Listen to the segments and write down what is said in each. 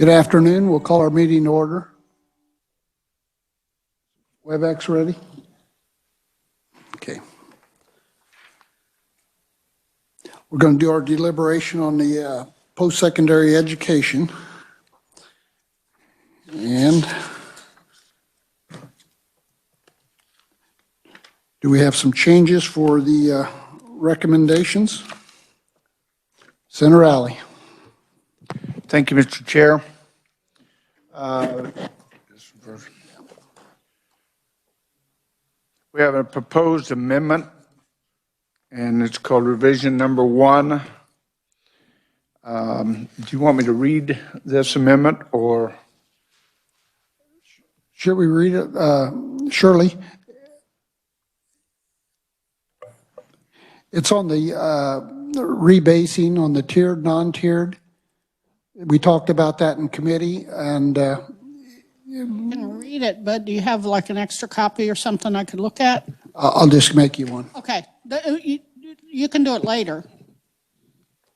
Good afternoon. We'll call our meeting to order. WebEx ready? Okay. We're going to do our deliberation on the post-secondary education. And do we have some changes for the recommendations? Senator Alley. Thank you, Mr. Chair. We have a proposed amendment, and it's called revision number 1. Do you want me to read this amendment, or? Should we read it? Shirley? It's on the rebasing on the tiered, non-tiered. We talked about that in committee, and You can read it, but do you have like an extra copy or something I could look at? I'll just make you one. Okay, you can do it later.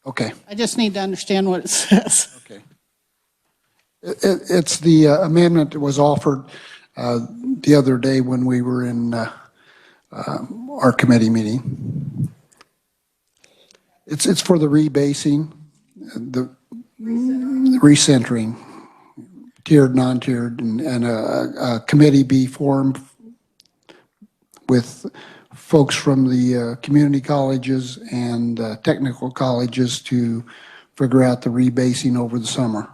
Okay. I just need to understand what it says. Okay. It's the amendment that was offered the other day when we were in our committee meeting. It's for the rebasing, the recentering, tiered, non-tiered, and a committee be formed with folks from the community colleges and technical colleges to figure out the rebasing over the summer.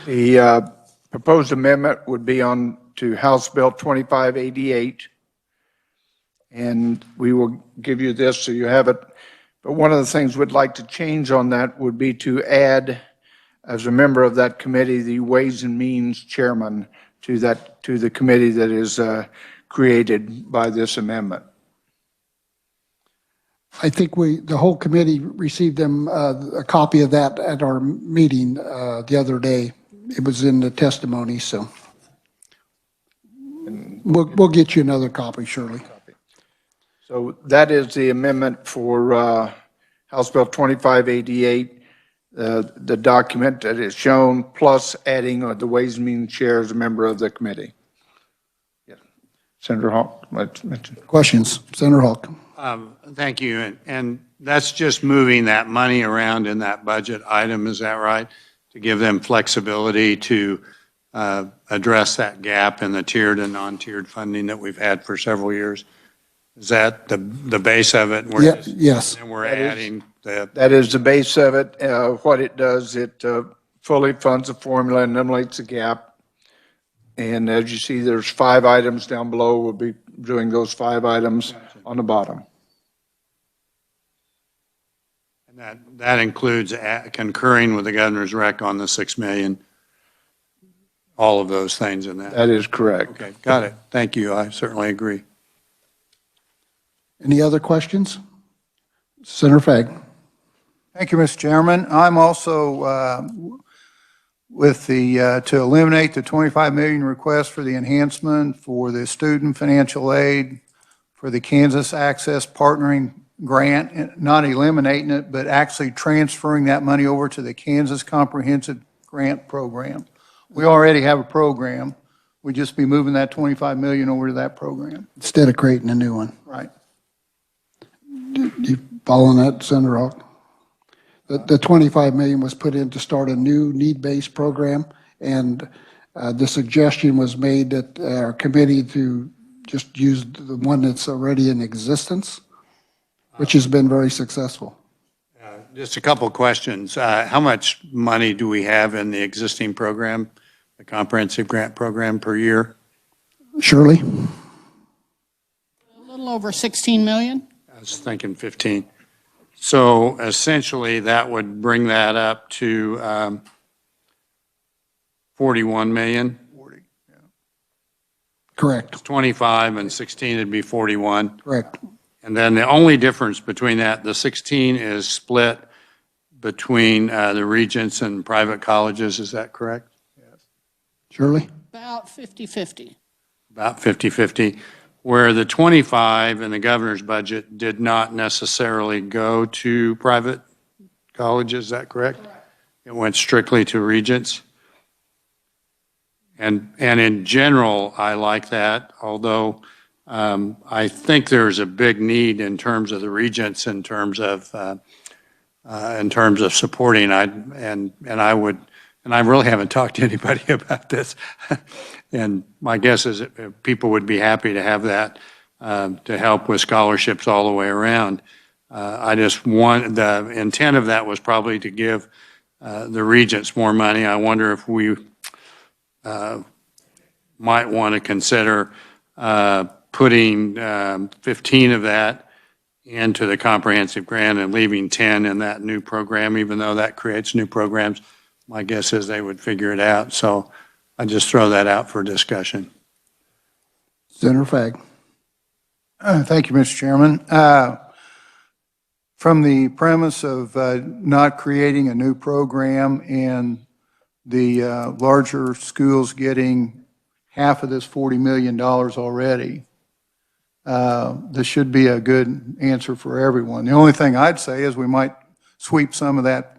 The proposed amendment would be on to House Bill 2588, and we will give you this so you have it. But one of the things we'd like to change on that would be to add, as a member of that committee, the Ways and Means Chairman to the committee that is created by this amendment. I think the whole committee received them a copy of that at our meeting the other day. It was in the testimony, so we'll get you another copy, Shirley. So that is the amendment for House Bill 2588, the document that is shown, plus adding the Ways and Means Chair as a member of the committee. Yeah. Senator Hawk. Questions? Senator Hawk. Thank you. And that's just moving that money around in that budget item, is that right? To give them flexibility to address that gap in the tiered and non-tiered funding that we've had for several years? Is that the base of it? Yes. And we're adding that. That is the base of it. What it does, it fully funds the formula and eliminates the gap. And as you see, there's 5 items down below. We'll be doing those 5 items on the bottom. And that includes concurring with the governor's rec on the $6 million, all of those things in that. That is correct. Okay, got it. Thank you. I certainly agree. Any other questions? Senator Fagg. Thank you, Mr. Chairman. I'm also with the to eliminate the $25 million request for the enhancement for the student financial aid for the Kansas Access Partnering Grant, not eliminating it, but actually transferring that money over to the Kansas Comprehensive Grant Program. We already have a program. We'd just be moving that $25 million over to that program. Instead of creating a new one. Right. You following that, Senator Hawk? The $25 million was put in to start a new need-based program, and the suggestion was made that our committee to just use the one that's already in existence, which has been very successful. Just a couple of questions. How much money do we have in the existing program, the comprehensive grant program, per year? Shirley? A little over 16 million. I was thinking 15. So essentially, that would bring that up to 41 million. 40, yeah. Correct. 25 and 16 would be 41. Correct. And then the only difference between that, the 16 is split between the regents and private colleges. Is that correct? Yes. Shirley? About 50-50. About 50-50. Where the 25 in the governor's budget did not necessarily go to private colleges, is that correct? it went strictly to regents. And in general, I like that, although I think there's a big need in terms of the regents, in terms of supporting. I really haven't talked to anybody about this. And my guess is that people would be happy to have that to help with scholarships all the way around. The intent of that was probably to give the regents more money. I wonder if we might want to consider putting 15 of that into the comprehensive grant and leaving 10 in that new program, even though that creates new programs. My guess is they would figure it out. So I just throw that out for discussion. Senator Fagg. Thank you, Mr. Chairman. From the premise of not creating a new program and the larger schools getting half of this $40 million already, this should be a good answer for everyone. The only thing I'd say is we might sweep some of that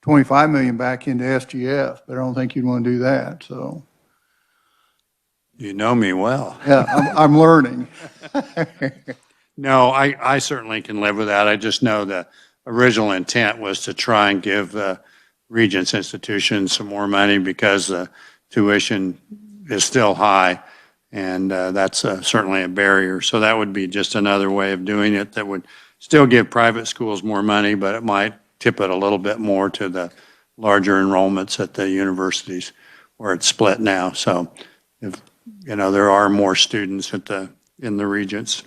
25 million back into SGF, but I don't think you'd want to do that, so. You know me well. Yeah, I'm learning. No, I certainly can live with that. I just know the original intent was to try and give the Regents institutions some more money because the tuition is still high, and that's certainly a barrier. So that would be just another way of doing it that would still give private schools more money, but it might tip it a little bit more to the larger enrollments at the universities where it's split now. So if, you know, there are more students in the Regents.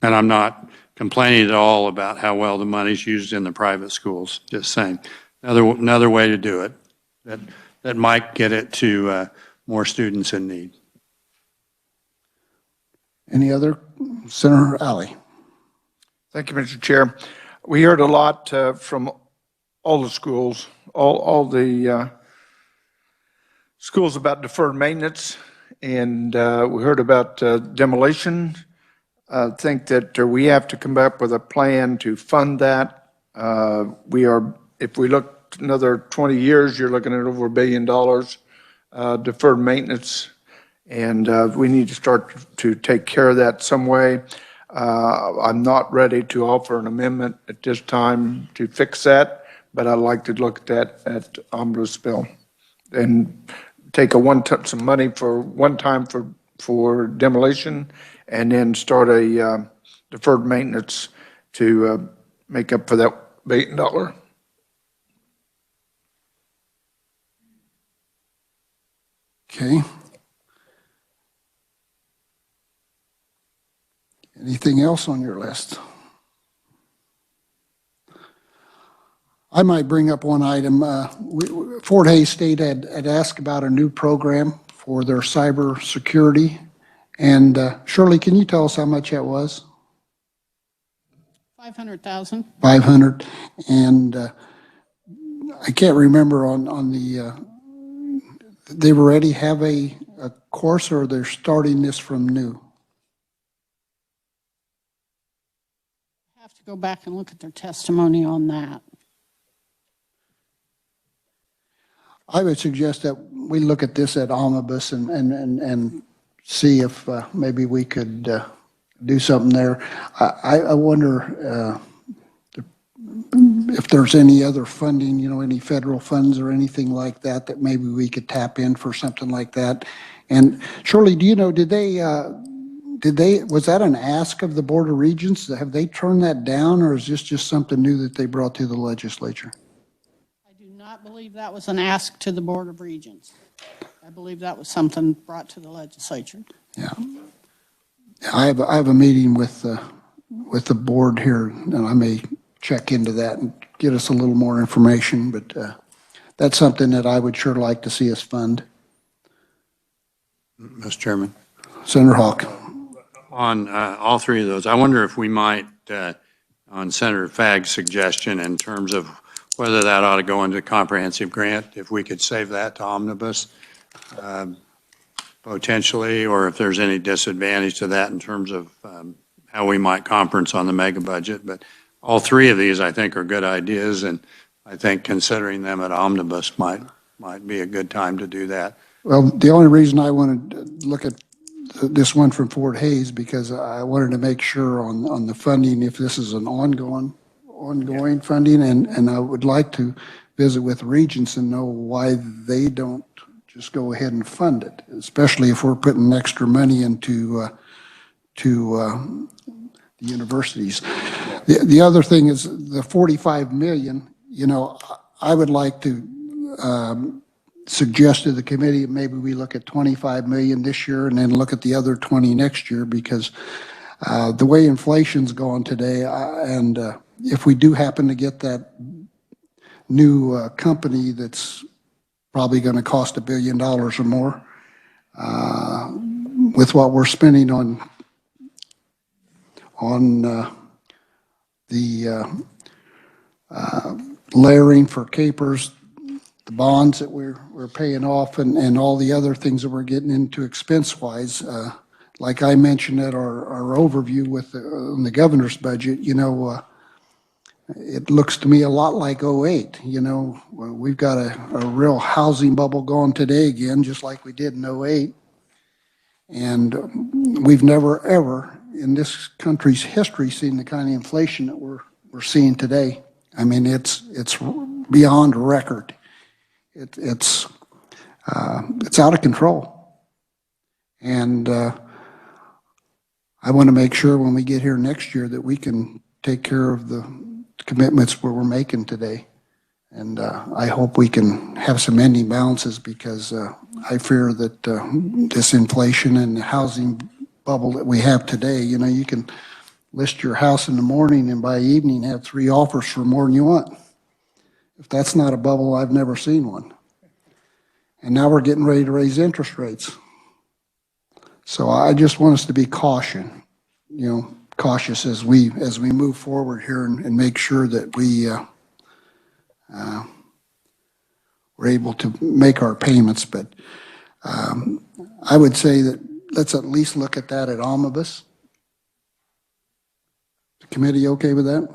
And I'm not complaining at all about how well the money's used in the private schools, just saying. Another way to do it that might get it to more students in need. Any other? Senator Alley. Thank you, Mr. Chair. We heard a lot from all the schools, all the schools about deferred maintenance, and we heard about demolition. I think that we have to come up with a plan to fund that. If we look another 20 years, you're looking at over $1 billion deferred maintenance, and we need to start to take care of that some way. I'm not ready to offer an amendment at this time to fix that, but I'd like to look at that at omnibus bill and take some money for one time for demolition, and then start a deferred maintenance to make up for that $1 billion. Okay. Anything else on your list? I might bring up one item. Fort Hays State had asked about a new program for their cyber security. And Shirley, can you tell us how much that was? 500,000. 500. And I can't remember on the, they already have a course, or they're starting this from new? I have to go back and look at their testimony on that. I would suggest that we look at this at omnibus and see if maybe we could do something there. I wonder if there's any other funding, you know, any federal funds or anything like that, that maybe we could tap in for something like that. And Shirley, do you know, was that an ask of the Board of Regents? Have they turned that down, or is this just something new that they brought to the legislature? I do not believe that was an ask to the Board of Regents. I believe that was something brought to the legislature. Yeah. I have a meeting with the board here, and I may check into that and get us a little more information, but that's something that I would sure like to see us fund. Mr. Chairman. Senator Hawk. On all three of those, I wonder if we might, on Senator Fagg's suggestion in terms of whether that ought to go into comprehensive grant, if we could save that to omnibus potentially, or if there's any disadvantage to that in terms of how we might conference on the mega budget. But all three of these, I think, are good ideas, and I think considering them at omnibus might be a good time to do that. Well, the only reason I wanted to look at this one from Fort Hays, because I wanted to make sure on the funding, if this is an ongoing funding, and I would like to visit with Regents and know why they don't just go ahead and fund it, especially if we're putting extra money into the universities. The other thing is the 45 million, I would like to suggest to the committee, maybe we look at 25 million this year and then look at the other 20 next year, because the way inflation's going today, and if we do happen to get that new company that's probably going to cost $1 billion or more, with what we're spending on the layering for capers, the bonds that we're paying off, and all the other things that we're getting into expense-wise. Like I mentioned at our overview on the governor's budget, it looks to me a lot like '08. We've got a real housing bubble going today again, just like we did in '08. And we've never, ever in this country's history seen the kind of inflation that we're seeing today. I mean, it's beyond record. It's out of control. And I want to make sure when we get here next year that we can take care of the commitments we're making today. And I hope we can have some ending balances, because I fear that this inflation and the housing bubble that we have today, you can list your house in the morning and by evening have 3 offers for more than you want. If that's not a bubble, I've never seen one. And now we're getting ready to raise interest rates. So I just want us to be cautious as we move forward here and make sure that we're able to make our payments. But I would say that let's at least look at that at omnibus. The committee okay with that?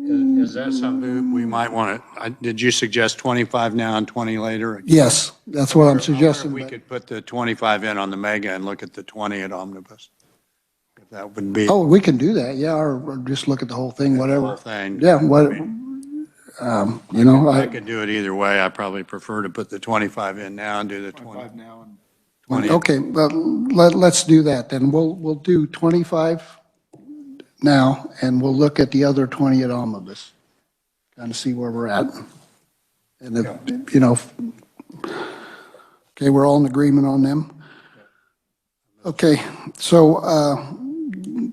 Is that something we might want to, did you suggest 25 now and 20 later? Yes, that's what I'm suggesting. We could put the 25 in on the mega and look at the 20 at omnibus. If that would be. Oh, we can do that, yeah, or just look at the whole thing, whatever. The whole thing. Yeah, I could do it either way. I probably prefer to put the 25 in now and do the 20. now and 20. okay, but let's do that then. We'll do 25 now, and we'll look at the other 20 at omnibus, kind of see where we're at. And if, okay, we're all in agreement on them? Okay, so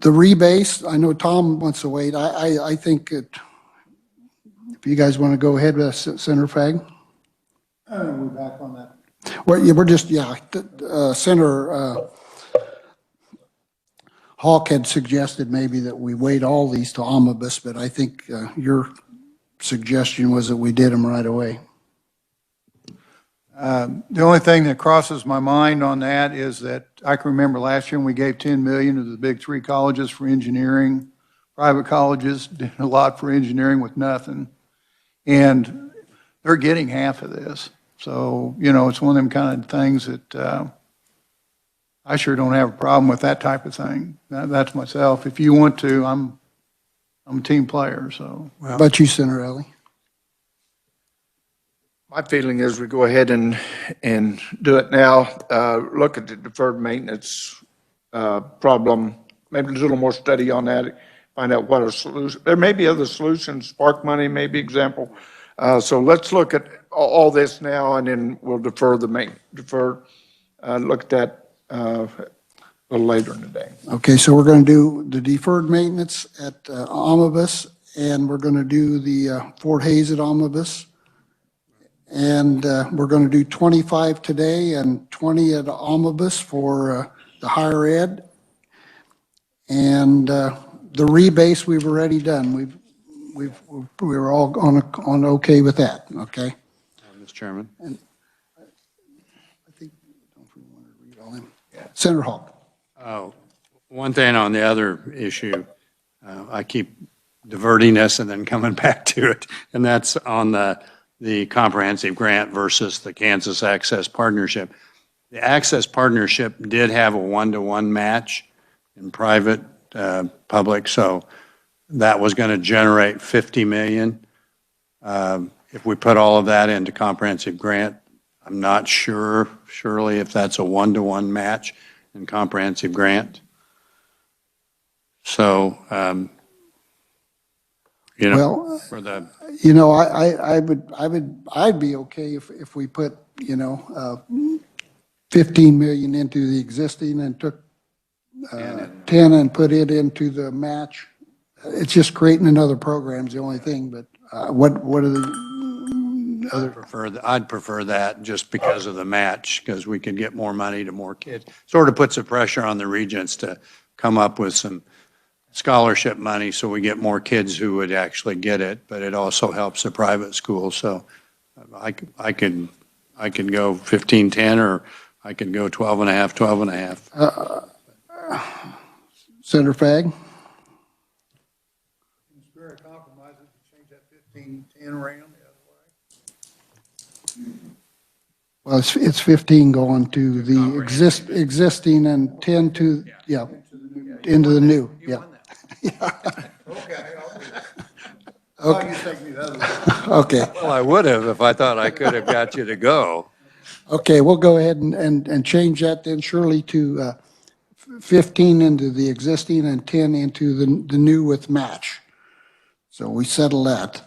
the rebase, I know Tom wants to wait. I think that if you guys want to go ahead with Senator Fagg? We're back on that. Well, yeah, we're just, Senator Hawk had suggested maybe that we wait all these to omnibus, but I think your suggestion was that we did them right away. The only thing that crosses my mind on that is that I can remember last year when we gave 10 million to the big 3 colleges for engineering. Private colleges did a lot for engineering with nothing. And they're getting half of this. So, it's one of them kind of things that I sure don't have a problem with that type of thing. That's myself. If you want to, I'm a team player, so. How about you, Senator Ellie? My feeling is we go ahead and do it now. Look at the deferred maintenance problem, maybe a little more study on that, find out what a solution. There may be other solutions, spark money may be example. So let's look at all this now, and then we'll look at that a little later in the day. Okay, so we're going to do the deferred maintenance at omnibus, and we're going to do the Fort Hays at omnibus. And we're going to do 25 today and 20 at omnibus for the higher ed. And the rebase we've already done. We're all on okay with that, okay? Mr. Chairman. And I think, don't want to read all them. Senator Hawk. Oh, one thing on the other issue, I keep diverting us and then coming back to it. And that's on the comprehensive grant versus the Kansas Access Partnership. The Access Partnership did have a one-to-one match in private, public, so that was going to generate 50 million. If we put all of that into comprehensive grant, I'm not sure, Shirley, if that's a one-to-one match in comprehensive grant. So, Well, for the, I'd be okay if we put, 15 million into the existing and took 10 and put it into the match. It's just creating another program's the only thing, but what are the other? I'd prefer that just because of the match, because we could get more money to more kids. Sort of puts a pressure on the regents to come up with some scholarship money so we get more kids who would actually get it, but it also helps the private schools. So I could go 15-10, or I could go 12.5, 12.5. Senator Fagg? Spirit of compromise, change that 15-10 around the other way. Well, it's 15 going to the existing and 10 to, yeah, into the new, yeah. Okay, I'll do that. Oh, you take me the other way. Okay, Well, I would have if I thought I could have got you to go. okay, we'll go ahead and change that then Shirley to 15 into the existing and 10 into the new with match. So we settle that.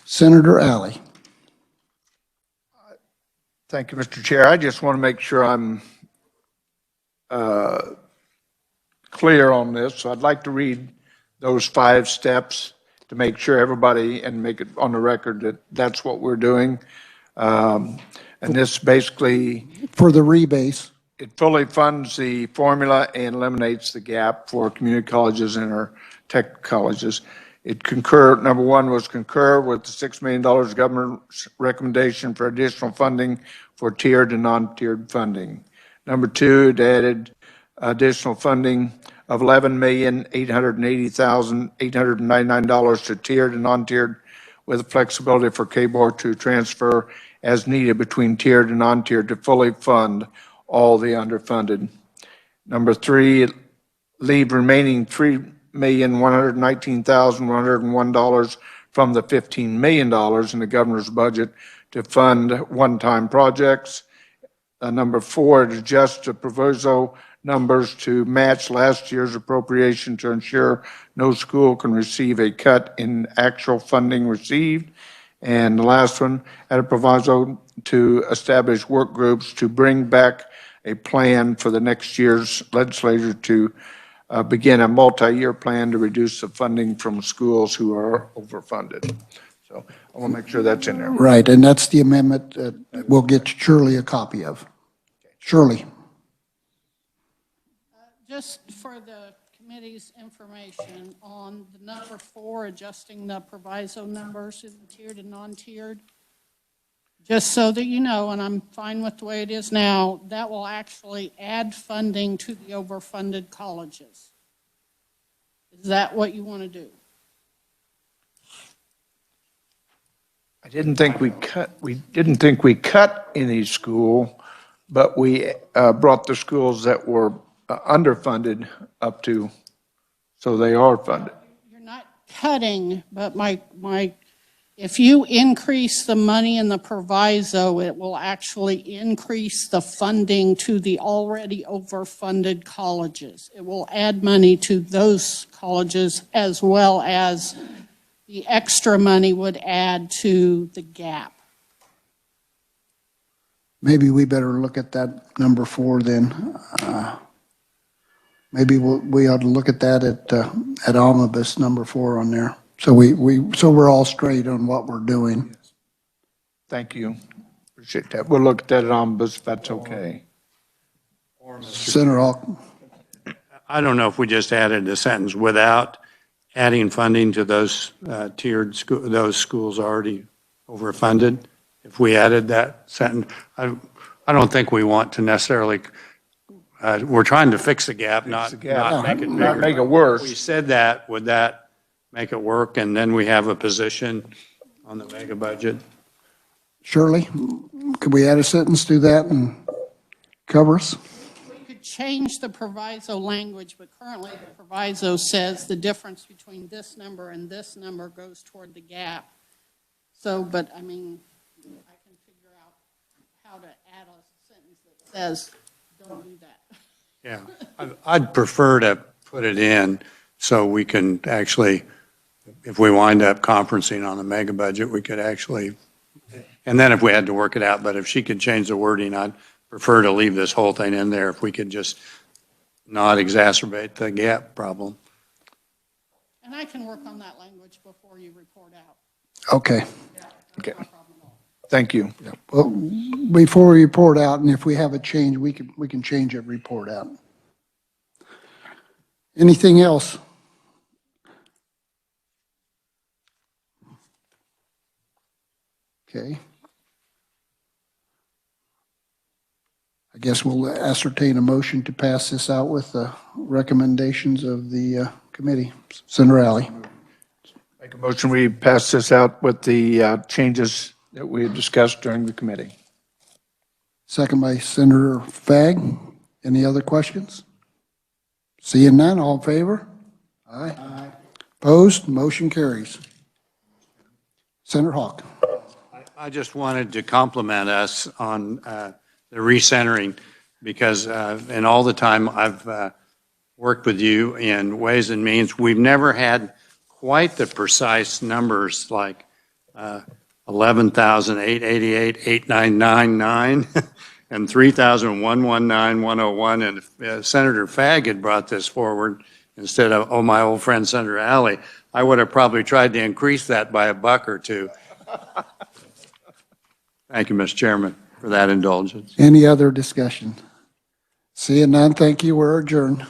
Senator Alley. Thank you, Mr. Chair. I just want to make sure I'm clear on this. So I'd like to read those 5 steps to make sure everybody, and make it on the record that that's what we're doing. And this basically, For the rebase. it fully funds the formula and eliminates the gap for community colleges and our tech colleges. It number 1 was concur with the $6 million government's recommendation for additional funding for tiered and non-tiered funding. Number 2, it added additional funding of $11,880,899 to tiered and non-tiered, with flexibility for KBOR to transfer as needed between tiered and non-tiered to fully fund all the underfunded. Number 3, leave remaining $3,119,101 from the $15 million in the governor's budget to fund one-time projects. Number 4, to adjust the proviso numbers to match last year's appropriation to ensure no school can receive a cut in actual funding received. And the last one, add a proviso to establish work groups to bring back a plan for the next year's legislature to begin a multi-year plan to reduce the funding from schools who are overfunded. So I want to make sure that's in there. Right, and that's the amendment that we'll get Shirley a copy of. Shirley. Just for the committee's information, on the number 4, adjusting the proviso numbers in tiered and non-tiered, just so that you know, and I'm fine with the way it is now, that will actually add funding to the overfunded colleges. Is that what you want to do? I didn't think we cut any school, but we brought the schools that were underfunded up to, so they are funded. You're not cutting, but if you increase the money in the proviso, it will actually increase the funding to the already overfunded colleges. It will add money to those colleges, as well as the extra money would add to the gap. Maybe we better look at that number 4 then. Maybe we ought to look at that at omnibus number 4 on there. So we're all straight on what we're doing. Thank you. Appreciate that. We'll look at that at omnibus if that's okay. Senator Hawk. I don't know if we just added a sentence without adding funding to those those schools already overfunded. If we added that sentence, I don't think we want to necessarily we're trying to fix the gap, not the gap. not make it Not bigger. make it worse. If we said that, would that make it work? And then we have a position on the mega budget? Shirley, could we add a sentence to that and cover us? We could change the proviso language, but currently the proviso says the difference between this number and this number goes toward the gap. So, but I mean, I can figure out how to add a sentence that says, don't do that. Yeah, I'd prefer to put it in so we can actually, if we wind up conferencing on the mega budget, we could actually, and then if we had to work it out, but if she could change the wording, I'd prefer to leave this whole thing in there if we could just not exacerbate the gap problem. And I can work on that language before you report out. Okay. Okay. Thank you. Well, before we report out, and if we have a change, we can change it, report out. Anything else? Okay. I guess we'll ascertain a motion to pass this out with the recommendations of the committee. Senator Alley. Make a motion, we pass this out with the changes that we had discussed during the committee. Second by Senator Fagg. Any other questions? Seeing none, all in favor? Aye. Opposed? Motion carries. Senator Hawk. I just wanted to compliment us on the recentering because in all the time I've worked with you in Ways and Means, we've never had quite the precise numbers like 11,888, 8999 and 3,119,101. And if Senator Fagg had brought this forward instead of, oh, my old friend Senator Alley, I would have probably tried to increase that by $1 or $2. Thank you, Mr. Chairman, for that indulgence. Any other discussion? Seeing none, thank you. We're adjourned.